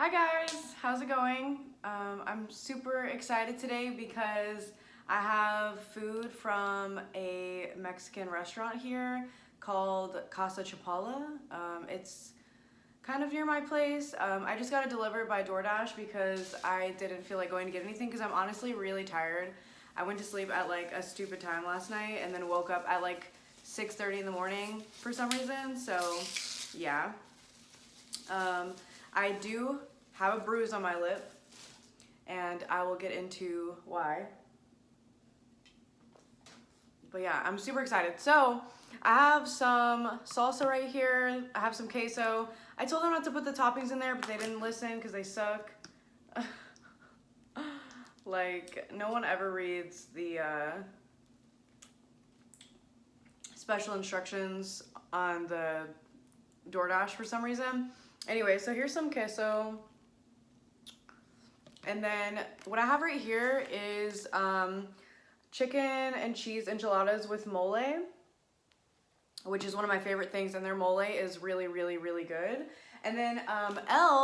Hi guys, how's it going? I'm super excited today because I have food from a Mexican restaurant here called Casa Chapala. It's kind of near my place. I just got it delivered by DoorDash because I didn't feel like going to get anything because I'm honestly really tired. I went to sleep at like a stupid time last night and then woke up at like 6:30 in the morning for some reason. So yeah. I do have a bruise on my lip, and I will get into why. But yeah, I'm super excited. So I have some salsa right here. I have some queso. I told them not to put the toppings in there, but they didn't listen because they suck. Like, no one ever reads the special instructions on the DoorDash for some reason. Anyway, so here's some queso. And then what I have right here is chicken and cheese enchiladas with mole, which is one of my favorite things, and their mole is really, really, really good. And then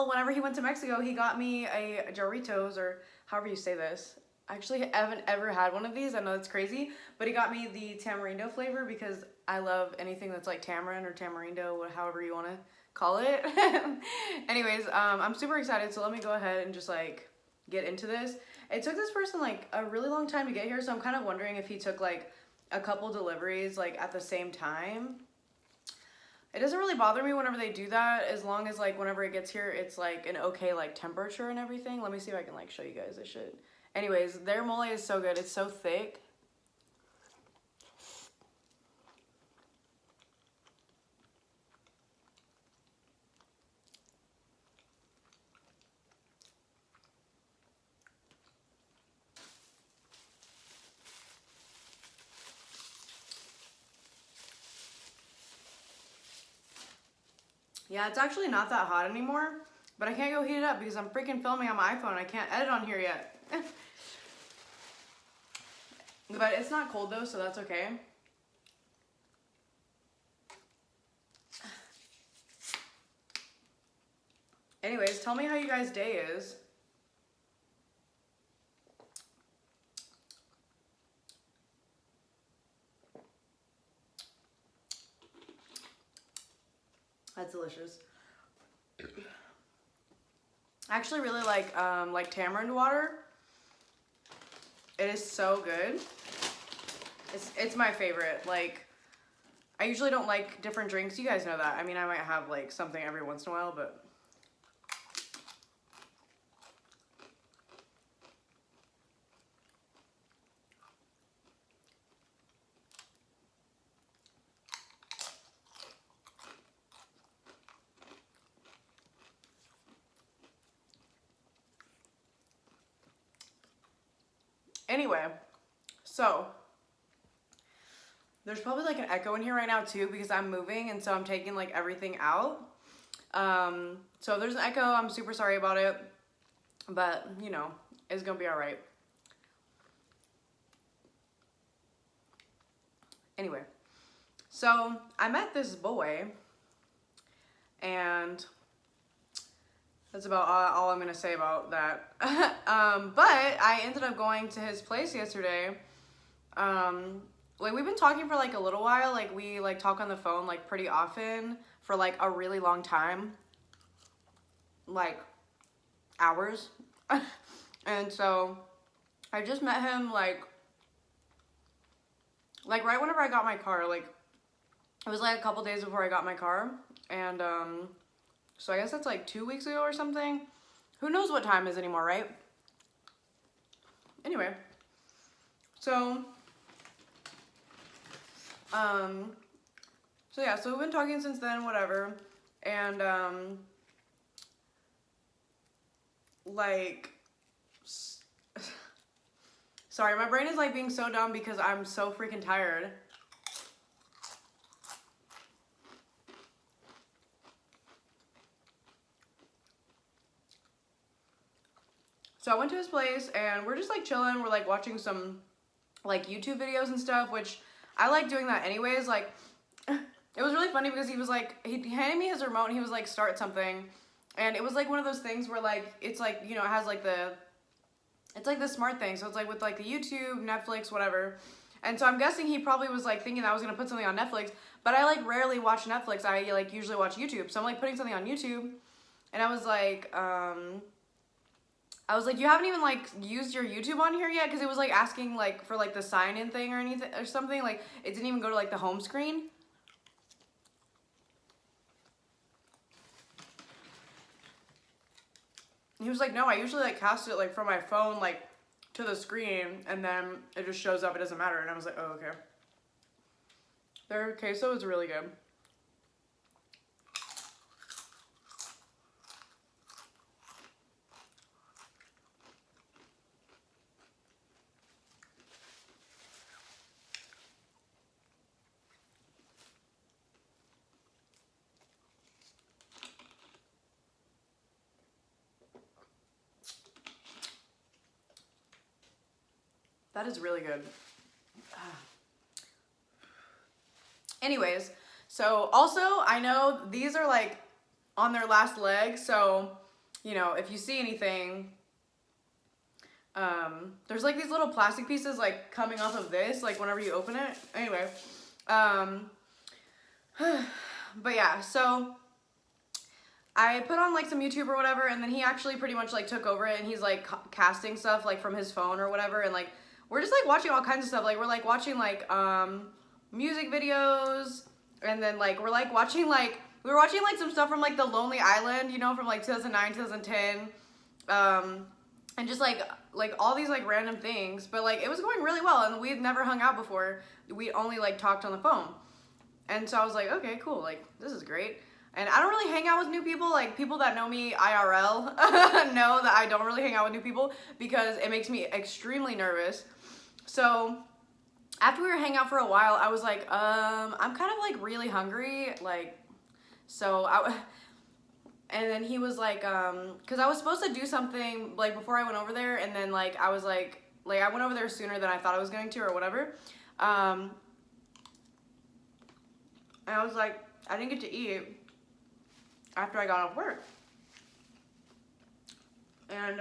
whenever he went to Mexico, he got me a Jarritos, or however you say this. I actually haven't ever had one of these. I know that's crazy, but he got me the tamarindo flavor because I love anything that's like tamarind or tamarindo, however you want to call it. Anyways, I'm super excited, so let me go ahead and just like get into this. It took this person like a really long time to get here, so I'm kind of wondering if he took like a couple deliveries like at the same time. It doesn't really bother me whenever they do that, as long as like whenever it gets here it's like an okay like temperature and everything. Let me see if I can like show you guys this shit. Anyways, their mole is so good. It's so thick. Yeah, it's actually not that hot anymore, but I can't go heat it up because I'm freaking filming on my iPhone. I can't edit on here yet. But it's not cold though, so that's okay. Anyways, tell me how you guys' day is. That's delicious. I actually really like tamarind water. It is so good. It's my favorite. Like, I usually don't like different drinks. You guys know that. I mean, I might have like something every once in a while, but anyway, so there's probably like an echo in here right now too because I'm moving and so I'm taking like everything out. So if there's an echo, I'm super sorry about it, but you know, it's gonna be all right. Anyway, so I met this boy and that's about all I'm gonna say about that. But I ended up going to his place yesterday. Like we've been talking for like a little while. Like we like talk on the phone like pretty often for like a really long time, like hours. And so I just met him like right whenever I got my car. Like it was like a couple days before I got my car, and so I guess that's like 2 weeks ago or something. Who knows what time is anymore, right? Anyway, so so yeah, so we've been talking since then, whatever, and like, sorry, my brain is like being so dumb because I'm so freaking tired. So I went to his place and we're just like chilling. We're like watching some like YouTube videos and stuff, which I like doing that anyways. Like, it was really funny because he was like, he handed me his remote and he was like, start something. And it was like one of those things where like, it's like, you know, it has like it's like the smart thing. So it's like with like the YouTube, Netflix, whatever. And so I'm guessing he probably was like thinking that I was going to put something on Netflix, but I like rarely watch Netflix. I like usually watch YouTube. So I'm like putting something on YouTube, and I was like, you haven't even like used your YouTube on here yet? Because it was like asking like for like the sign in thing or anything or something. Like it didn't even go to like the home screen. He was like, no, I usually like cast it like from my phone like to the screen, and then it just shows up. It doesn't matter. And I was like, oh, okay. Their queso is really good. That is really good. Anyways, so also I know these are like on their last leg, so you know, if you see anything, there's like these little plastic pieces like coming off of this, like whenever you open it. Anyway, but yeah, so I put on like some YouTube or whatever, and then he actually pretty much like took over it, and he's like casting stuff like from his phone or whatever, and like we're just like watching all kinds of stuff. Like we're like watching like music videos, and then like we're like watching like we were watching like some stuff from like The Lonely Island, you know, from like 2009, 2010, and just like all these like random things. But like it was going really well, and we had never hung out before. We only like talked on the phone, and so I was like, okay, cool, like this is great. And I don't really hang out with new people. Like people that know me IRL know that I don't really hang out with new people because it makes me extremely nervous. So after we were hanging out for a while, I was like, I'm kind of like really hungry. Like, so and then he was like, cause I was supposed to do something like before I went over there. And then like, I was like I went over there sooner than I thought I was going to or whatever. And I was like, I didn't get to eat after I got off work. And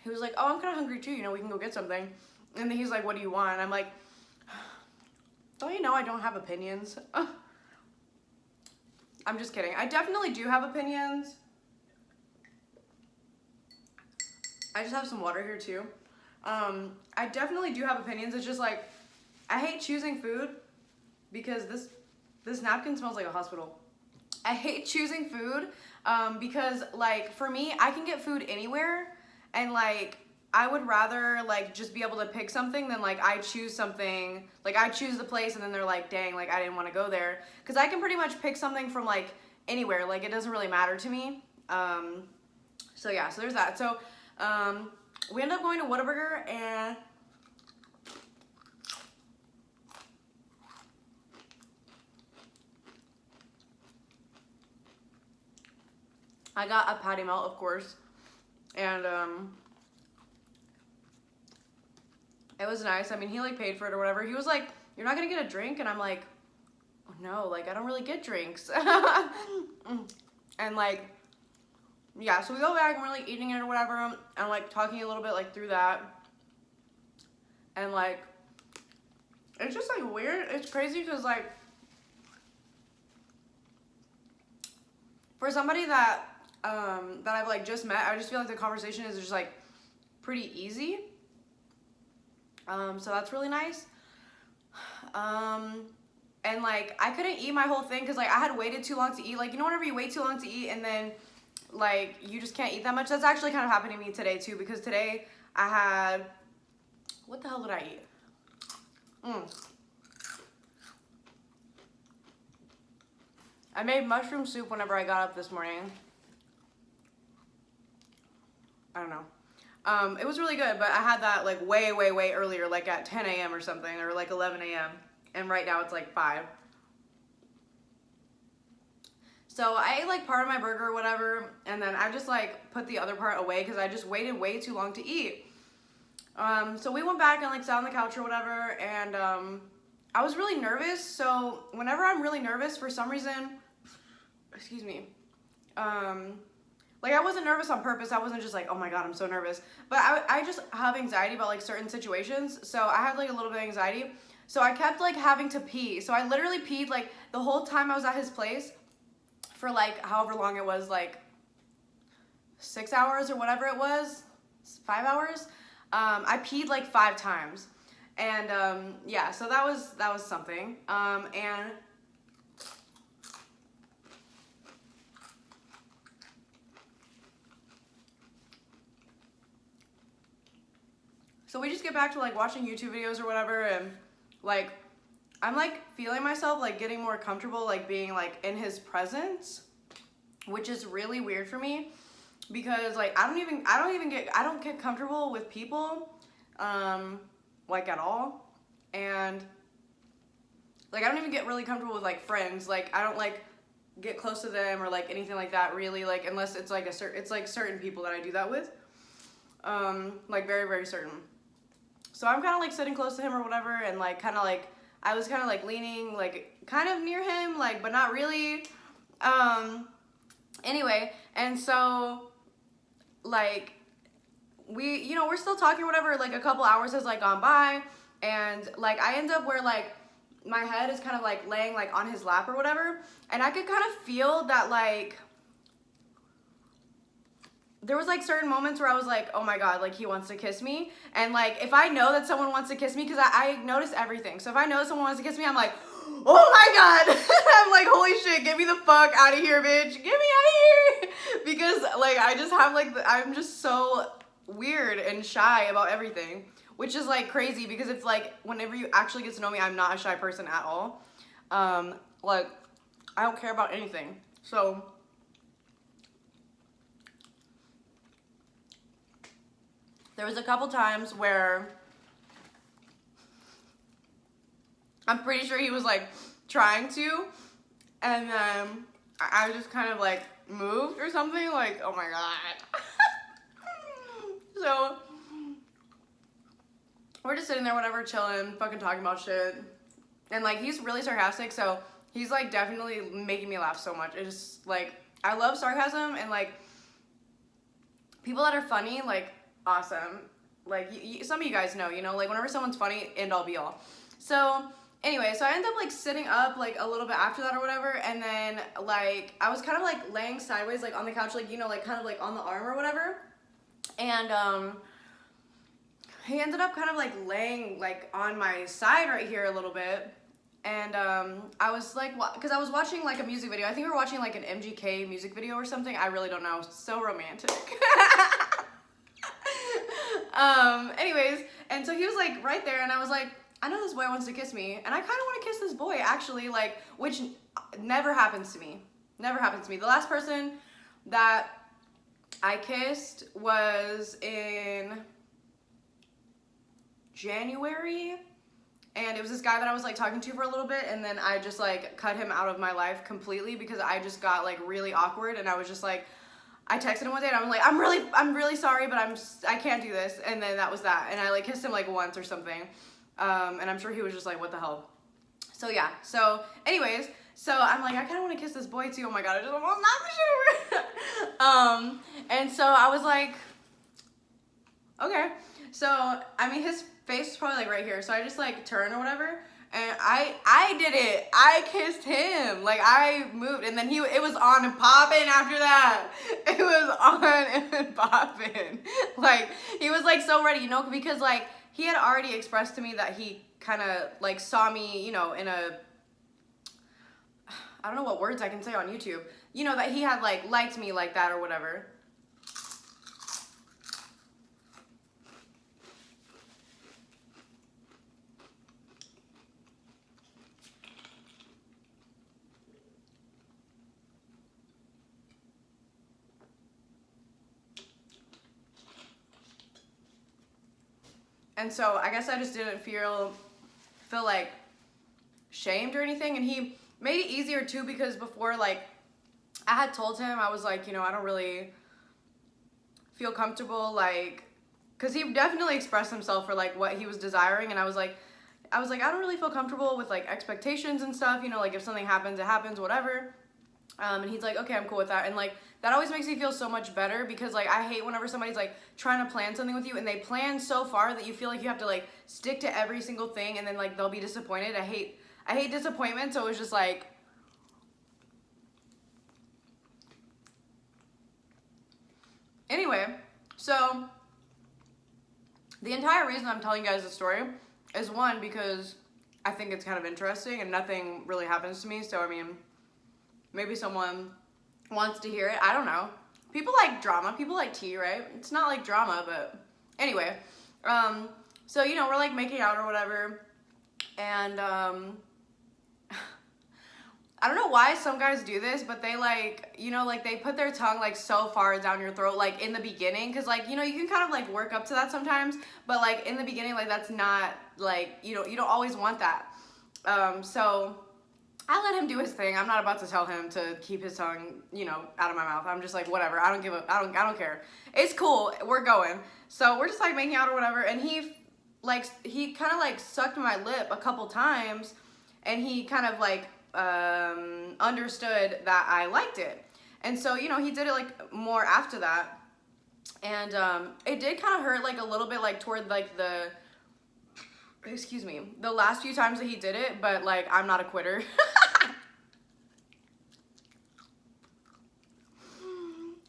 he was like, oh, I'm kind of hungry too, you know, we can go get something. And then he's like, what do you want? And I'm like, don't you know I don't have opinions? I'm just kidding. I definitely do have opinions. I just have some water here too. I definitely do have opinions. It's just like, I hate choosing food because this napkin smells like a hospital. I hate choosing food because like for me, I can get food anywhere, and like I would rather like just be able to pick something than like I choose something, like I choose the place and then they're like, dang, like I didn't want to go there, because I can pretty much pick something from like anywhere, like it doesn't really matter to me. So yeah, so there's that. So we ended up going to Whataburger, and I got a patty melt, of course, and it was nice. I mean, he like paid for it or whatever. He was like, you're not gonna get a drink? And I'm like, oh, no, like I don't really get drinks. And like, yeah, so we go back and we're like eating it or whatever, and like talking a little bit like through that, and like it's just like weird. It's crazy because like for somebody that that I've like just met, I just feel like the conversation is just like pretty easy. So that's really nice. And like I couldn't eat my whole thing because like I had waited too long to eat. Like, you know, whenever you wait too long to eat and then like you just can't eat that much. That's actually kind of happening to me today too, because today I had, what the hell did I eat? I made mushroom soup whenever I got up this morning. I don't know. It was really good, but I had that like way earlier, like at 10 a.m. or something, or like 11 a.m. And right now it's like 5. So I ate like part of my burger or whatever, and then I just like put the other part away because I just waited way too long to eat. So we went back and like sat on the couch or whatever, and I was really nervous. So whenever I'm really nervous, for some reason, excuse me, like I wasn't nervous on purpose. I wasn't just like, oh my God, I'm so nervous. But I just have anxiety about like certain situations. So I had like a little bit of anxiety. So I kept like having to pee. So I literally peed like the whole time I was at his place for like however long it was, like 6 hours or whatever it was, 5 hours. I peed like 5 times. And yeah, so that was something. And so we just get back to like watching YouTube videos or whatever, and like I'm like feeling myself like getting more comfortable like being like in his presence, which is really weird for me because like I don't get comfortable with people like at all, and like I don't even get really comfortable with like friends. Like I don't like get close to them or like anything like that really, like unless it's like it's like certain people that I do that with, like very, very certain. So I'm kind of like sitting close to him or whatever, and like kind of like I was kind of like leaning like kind of near him, like but not really. Anyway, and so like we're still talking or whatever, like a couple hours has like gone by, and like I end up where like my head is kind of like laying like on his lap or whatever, and I could kind of feel that like there was like certain moments where I was like, oh my God, like he wants to kiss me. And like if I know that someone wants to kiss me, because I notice everything, so if I know that someone wants to kiss me, I'm like, oh my God. I'm like, holy shit, get me the fuck out of here, bitch, get me out of here. Because like I just have like I'm just so weird and shy about everything, which is like crazy because it's like whenever you actually get to know me, I'm not a shy person at all. Like I don't care about anything. So there was a couple times where I'm pretty sure he was like trying to, and then I just kind of like moved or something, like, oh my God. So we're just sitting there, whatever, chilling, fucking talking about shit. And like he's really sarcastic, so he's like definitely making me laugh so much. It's just like I love sarcasm, and like people that are funny, like awesome. Like some of you guys know, like whenever someone's funny, end all be all. So anyway, so I ended up like sitting up like a little bit after that or whatever, and then like I was kind of like laying sideways like on the couch, like like kind of like on the arm or whatever, and he ended up kind of like laying like on my side right here a little bit, and I was like, because I was watching like a music video. I think we were watching like an MGK music video or something. I really don't know. So romantic. Anyways, and so he was like right there, and I was like, I know this boy wants to kiss me, and I kind of want to kiss this boy actually, like, which never happens to me. Never happens to me. The last person that I kissed was in January, and it was this guy that I was like talking to for a little bit, and then I just like cut him out of my life completely because I just got like really awkward, and I was just like, I texted him one day and I'm like, I'm really sorry, but I can't do this. And then that was that. And I like kissed him like once or something. And I'm sure he was just like, what the hell? So yeah. So anyways, so I'm like, I kind of want to kiss this boy too. Oh my God, I just almost knocked the shit over. And so I was like, okay. So, I mean, his face is probably like right here. So I just like turned or whatever. And I did it. I kissed him. Like I moved, and then it was on and popping after that. It was on and popping. Like he was like so ready, because like he had already expressed to me that he kind of like saw me, in a, I don't know what words I can say on YouTube, that he had like liked me like that or whatever. And so I guess I just didn't feel like shamed or anything. And he made it easier too, because before, like, I had told him, I was like, I don't really feel comfortable, like, because he definitely expressed himself for like what he was desiring. And I was like, I don't really feel comfortable with like expectations and stuff, like if something happens, it happens, whatever. And he's like, okay, I'm cool with that. And like, that always makes me feel so much better, because like, I hate whenever somebody's like trying to plan something with you and they plan so far that you feel like you have to like stick to every single thing, and then like they'll be disappointed. I hate disappointment. So it was just like, anyway, so the entire reason I'm telling you guys this story is, one, because I think it's kind of interesting and nothing really happens to me. So I mean, maybe someone wants to hear it. I don't know. People like drama. People like tea, right? It's not like drama, but anyway. So, you know, we're like making out or whatever. And I don't know why some guys do this, but they like, you know, like they put their tongue like so far down your throat, like in the beginning. Cause like, you know, you can kind of like work up to that sometimes, but like in the beginning, like that's not like, you don't always want that. So I let him do his thing. I'm not about to tell him to keep his tongue, you know, out of my mouth. I'm just like, whatever. I don't care. It's cool. We're going. So we're just like making out or whatever. And he kind of like sucked my lip a couple times, and he kind of like, understood that I liked it. And so, you know, he did it like more after that. And, it did kind of hurt like a little bit, like toward like the last few times that he did it, but like, I'm not a quitter.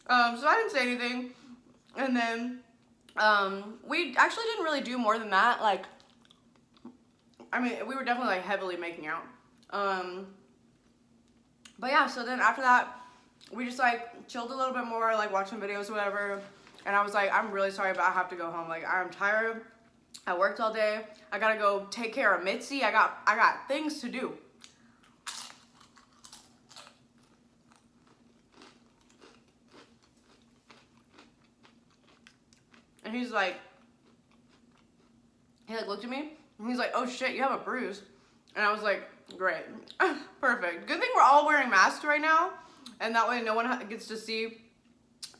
So I didn't say anything. And then, we actually didn't really do more than that. Like, I mean, we were definitely like heavily making out. But yeah, so then after that, we just like chilled a little bit more, like watching videos or whatever. And I was like, I'm really sorry, but I have to go home. Like, I'm tired. I worked all day. I gotta go take care of Mitzi. I got things to do. And he like looked at me and he's like, oh shit, you have a bruise. And I was like, great. Perfect. Good thing we're all wearing masks right now, and that way no one gets to see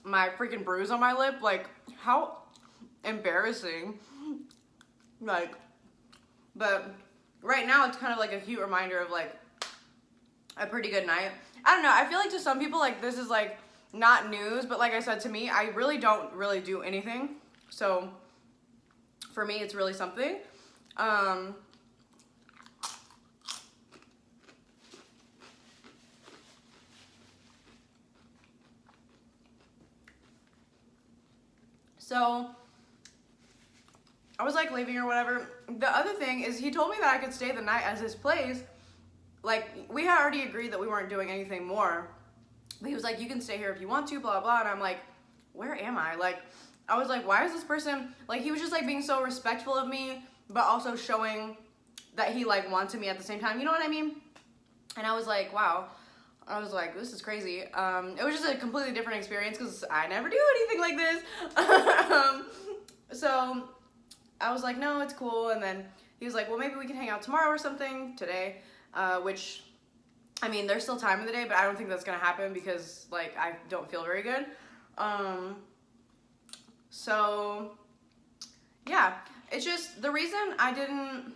my freaking bruise on my lip. Like, how embarrassing. Like, but right now it's kind of like a cute reminder of like a pretty good night. I don't know. I feel like to some people like this is like not news, but like I said, to me, I really don't really do anything. So for me, it's really something. So I was like leaving or whatever. The other thing is, he told me that I could stay the night at his place. Like, we had already agreed that we weren't doing anything more. But he was like, you can stay here if you want to, blah, blah. And I'm like, where am I? Like, I was like, why is this person, like, he was just like being so respectful of me, but also showing that he like wanted me at the same time. You know what I mean? And I was like, wow. I was like, this is crazy. It was just a completely different experience because I never do anything like this. So I was like, no, it's cool. And then he was like, well, maybe we can hang out tomorrow or something today, which, I mean, there's still time in the day, but I don't think that's going to happen because, like, I don't feel very good. So, yeah, it's just the reason I didn't,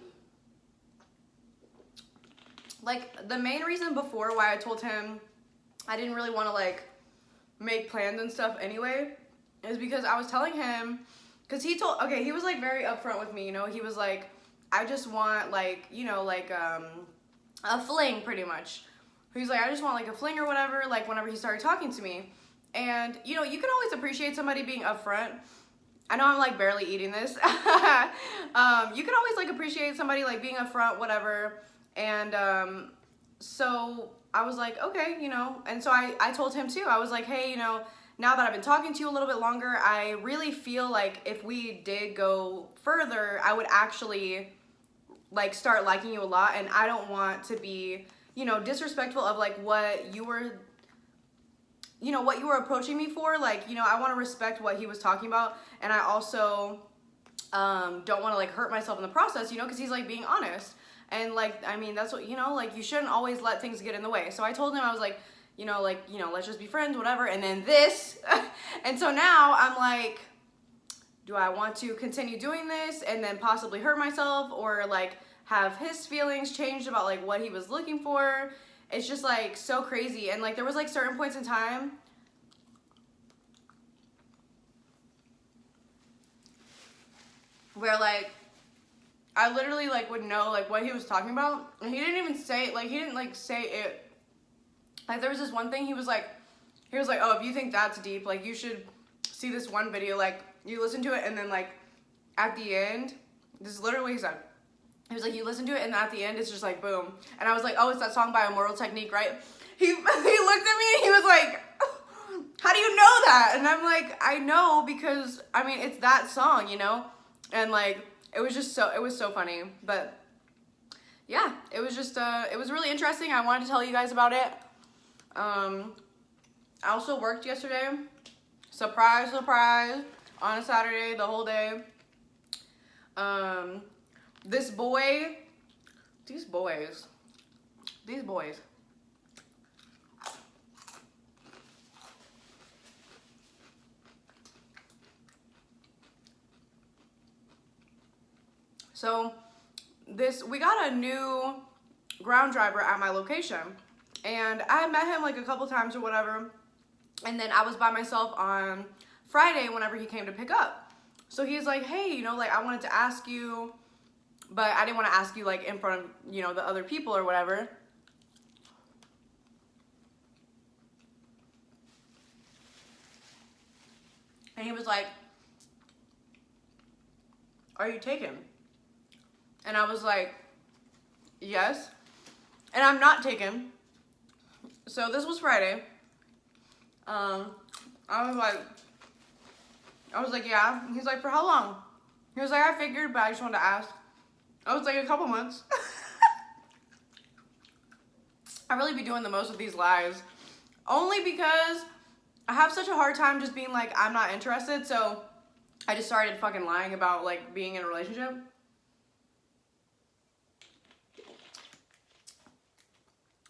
like, the main reason before why I told him I didn't really want to, like, make plans and stuff anyway is because I was telling him, because he was, like, very upfront with me, you know, he was like, I just want, like, you know, like, a fling, pretty much. He's like, I just want, like, a fling or whatever, like, whenever he started talking to me. And, you know, you can always appreciate somebody being upfront. I know I'm, like, barely eating this. You can always, like, appreciate somebody, like, being upfront, whatever. And, so I was like, okay, you know, and so I told him too. I was like, hey, you know, now that I've been talking to you a little bit longer, I really feel like if we did go further, I would actually, like, start liking you a lot. And I don't want to be, you know, disrespectful of, like, what you were approaching me for. Like, you know, I want to respect what he was talking about. And I also don't want to, like, hurt myself in the process, you know, because he's, like, being honest. And, like, I mean, that's what, you know, like, you shouldn't always let things get in the way. So I told him, I was like, you know, let's just be friends, whatever. And then this. And so now I'm like, do I want to continue doing this and then possibly hurt myself, or, like, have his feelings changed about, like, what he was looking for? it's just like so crazy. And like there was like certain points in time where like I literally like would know like what he was talking about, and he didn't even say like he didn't like say it. Like there was this one thing he was like, oh, if you think that's deep, like you should see this one video. Like you listen to it, and then like at the end, this is literally what he said. He was like, you listen to it, and at the end it's just like boom. And I was like, oh, it's that song by Immortal Technique, right? He looked at me and he was like, how do you know that? And I'm like, I know because I mean it's that song, you know. And like it was so funny. But yeah, it was just it was really interesting. I wanted to tell you guys about it. I also worked yesterday. Surprise, surprise. On a Saturday, the whole day. These boys. So we got a new ground driver at my location, and I had met him like a couple times or whatever, and then I was by myself on Friday whenever he came to pick up. So he's like, hey, you know, like I wanted to ask you, but I didn't want to ask you like in front of, you know, the other people or whatever. And he was like, are you taken? And I was like, yes. And I'm not taken. So this was Friday. I was like, yeah. And he's like, for how long? He was like, I figured, but I just wanted to ask. I was like, a couple months. I really be doing the most with these lies. Only because I have such a hard time just being like, I'm not interested. So I just started fucking lying about like being in a relationship.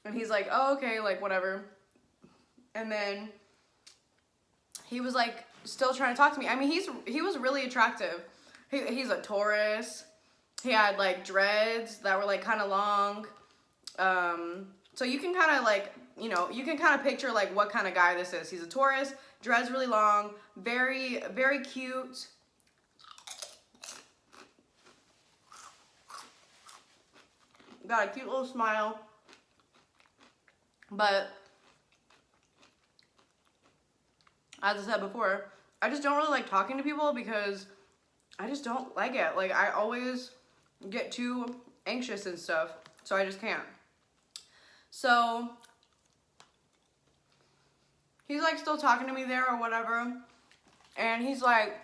And he's like, oh, okay, like whatever. And then he was like still trying to talk to me. I mean, he was really attractive. He's a Taurus. He had like dreads that were like kind of long. So you can kind of like, you know, you can kind of picture like what kind of guy this is. He's a Taurus, dreads really long, very, very cute. Got a cute little smile. But as I said before, I just don't really like talking to people because I just don't like it. Like I always get too anxious and stuff, so I just can't. So he's like still talking to me there or whatever, and he's like,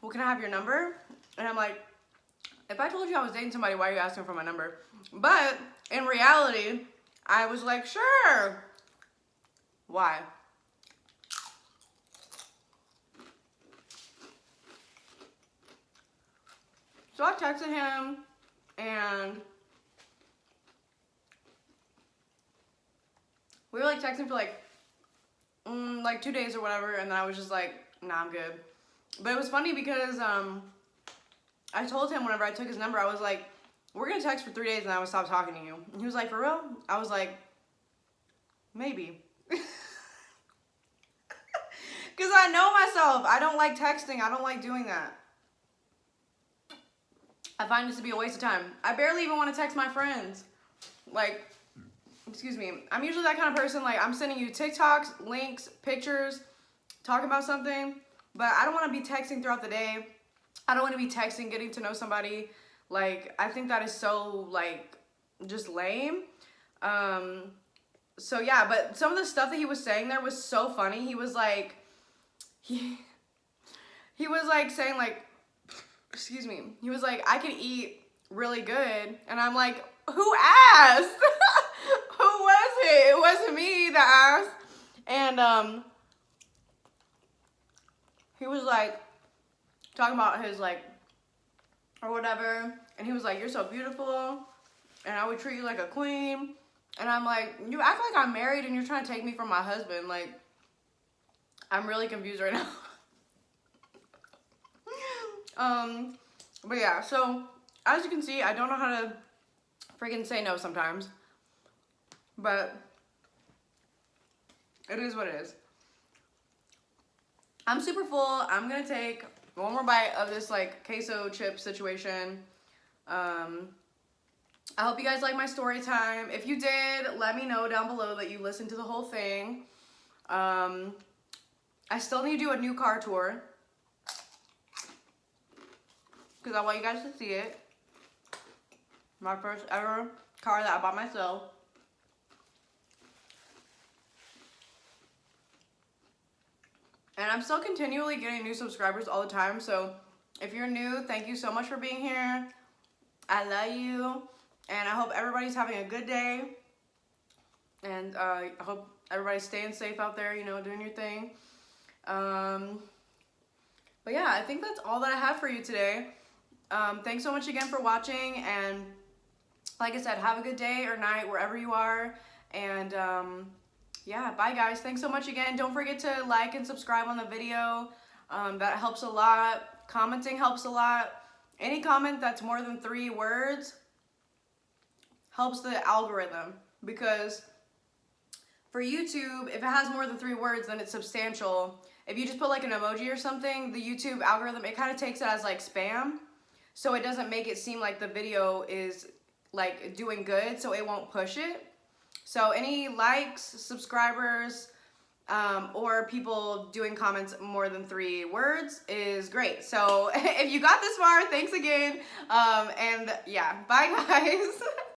well, can I have your number? And I'm like, if I told you I was dating somebody, why are you asking for my number? But in reality, I was like, sure. Why? So I texted him, and we were like texting for like 2 days or whatever, and then I was just like, nah, I'm good. But it was funny because I told him whenever I took his number, I was like, we're gonna text for 3 days and I would stop talking to you. And he was like, for real? I was like, maybe. Because I know myself. I don't like texting. I don't like doing that. I find this to be a waste of time. I barely even want to text my friends. Like, excuse me. I'm usually that kind of person. Like, I'm sending you TikToks, links, pictures, talking about something. But I don't want to be texting throughout the day. I don't want to be texting, getting to know somebody. Like, I think that is so, like, just lame. So, yeah, but some of the stuff that he was saying there was so funny. He was, like, he was, like, saying, like, excuse me. He was, like, I can eat really good. And I'm like, who asked? Who was it? It wasn't me that asked. And, he was, like, talking about his, like, or whatever, and he was like, you're so beautiful, and I would treat you like a queen, and I'm like, you act like I'm married, and you're trying to take me from my husband, like, I'm really confused right now. But yeah, so, as you can see, I don't know how to freaking say no sometimes, but It is what it is. I'm super full. I'm gonna take one more bite of this like queso chip situation. I hope you guys like my story time. If you did, let me know down below that you listened to the whole thing. I still need to do a new car tour because I want you guys to see it. My first ever car that I bought myself. And I'm still continually getting new subscribers all the time. So if you're new, thank you so much for being here. I love you. And I hope everybody's having a good day. And I hope everybody's staying safe out there, you know, doing your thing. But yeah, I think that's all that I have for you today. Thanks so much again for watching. And like I said, have a good day or night wherever you are. And yeah, bye guys. Thanks so much again. Don't forget to like and subscribe on the video. That helps a lot. Commenting helps a lot. Any comment that's more than 3 words helps the algorithm, because for YouTube, if it has more than 3 words, then it's substantial. If you just put like an emoji or something, the YouTube algorithm, it kind of takes it as like spam. So it doesn't make it seem like the video is like doing good, so it won't push it. So any likes, subscribers, or people doing comments more than 3 words is great. So if you got this far, thanks again. And yeah, bye guys.